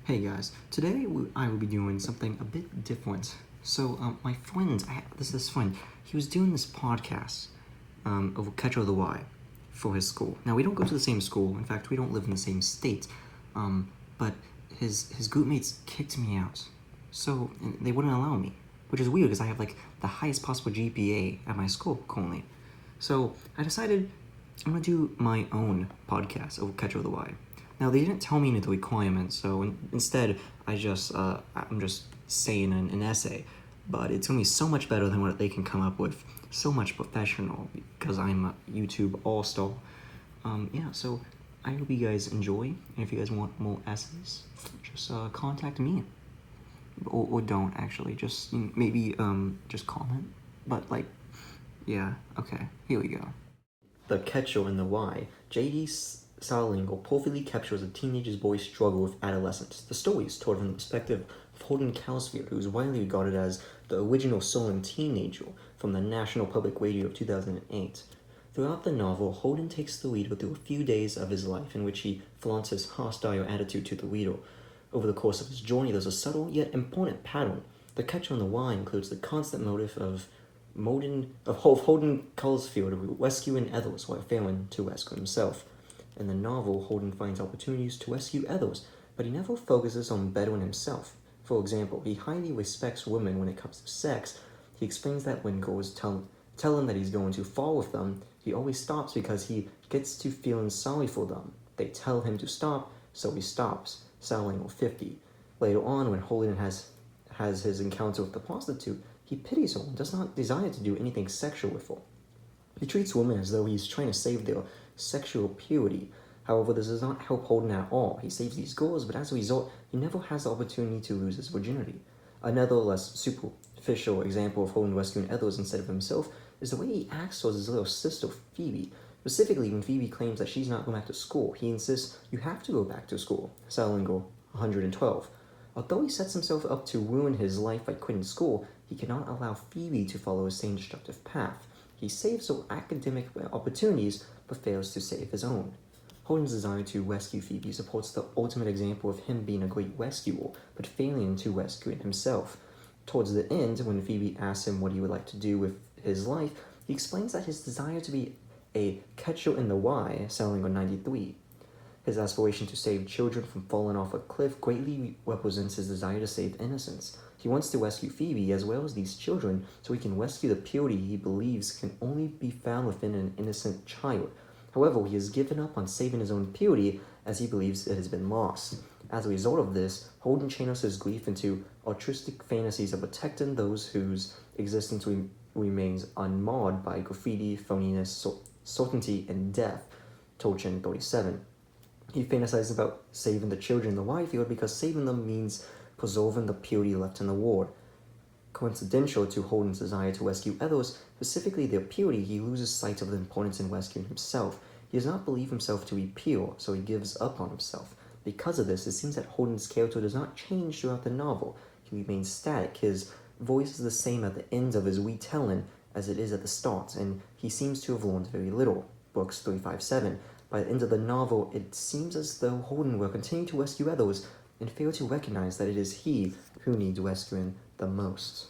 Hey guys, today I will be doing something a bit different. So, my friend, this friend, he was doing this podcast, of Catch of the Y, for his school. Now, we don't go to the same school. In fact, we don't live in the same state. But his group mates kicked me out. So, and they wouldn't allow me, which is weird because I have like the highest possible GPA at my school currently. So, I decided I'm gonna do my own podcast of Catch of the Y. Now, they didn't tell me any of the requirements, so instead I'm just saying an essay, but it's gonna be so much better than what they can come up with, so much professional, because I'm a YouTube all-star. Yeah, so I hope you guys enjoy, and if you guys want more essays, just contact me. Or don't, actually, just maybe just comment, but like, yeah, okay, here we go. The Catcher in the Y, J.D. Salinger perfectly captures a teenage boy's struggle with adolescence. The story is told from the perspective of Holden Caulfield, who is widely regarded as the original sullen teenager from the National Public Radio of 2008. Throughout the novel, Holden takes the lead through a few days of his life in which he flaunts his hostile attitude to the reader. Over the course of his journey, there's a subtle yet important pattern. The Catcher in the Y includes the constant motive of Holden Caulfield rescuing others while failing to rescue himself. In the novel, Holden finds opportunities to rescue others, but he never focuses on bettering himself. For example, he highly respects women when it comes to sex. He explains that when girls tell him that he's going to fall with them, he always stops because he gets to feeling sorry for them. They tell him to stop, so he stops, Salinger 50. Later on, when Holden has his encounter with the prostitute, he pities her and does not desire to do anything sexual with her. He treats women as though he's trying to save their sexual purity. However, this does not help Holden at all. He saves these girls, but as a result, he never has the opportunity to lose his virginity. Another less superficial example of Holden rescuing others instead of himself is the way he acts towards his little sister, Phoebe. Specifically, when Phoebe claims that she's not going back to school, he insists, "You have to go back to school," Salinger 112. Although he sets himself up to ruin his life by quitting school, he cannot allow Phoebe to follow the same destructive path. He saves her academic opportunities, but fails to save his own. Holden's desire to rescue Phoebe supports the ultimate example of him being a great rescuer, but failing to rescue it himself. Towards the end, when Phoebe asks him what he would like to do with his life, he explains that his desire to be a catcher in the Y, Salinger 93. His aspiration to save children from falling off a cliff greatly represents his desire to save innocence. He wants to rescue Phoebe as well as these children so he can rescue the purity he believes can only be found within an innocent child. However, he has given up on saving his own purity as he believes it has been lost. As a result of this, Holden channels his grief into altruistic fantasies of protecting those whose existence remains unmarred by graffiti, phoniness, certainty, and death. Tolkien 37. He fantasizes about saving the children in the Y field because saving them means preserving the purity left in the world. Coincidental to Holden's desire to rescue others, specifically their purity, he loses sight of the importance in rescuing himself. He does not believe himself to be pure, so he gives up on himself. Because of this, it seems that Holden's character does not change throughout the novel. He remains static. His voice is the same at the end of his retelling as it is at the start, and he seems to have learned very little. Books 357. By the end of the novel, it seems as though Holden will continue to rescue others and fail to recognize that it is he who needs rescuing the most.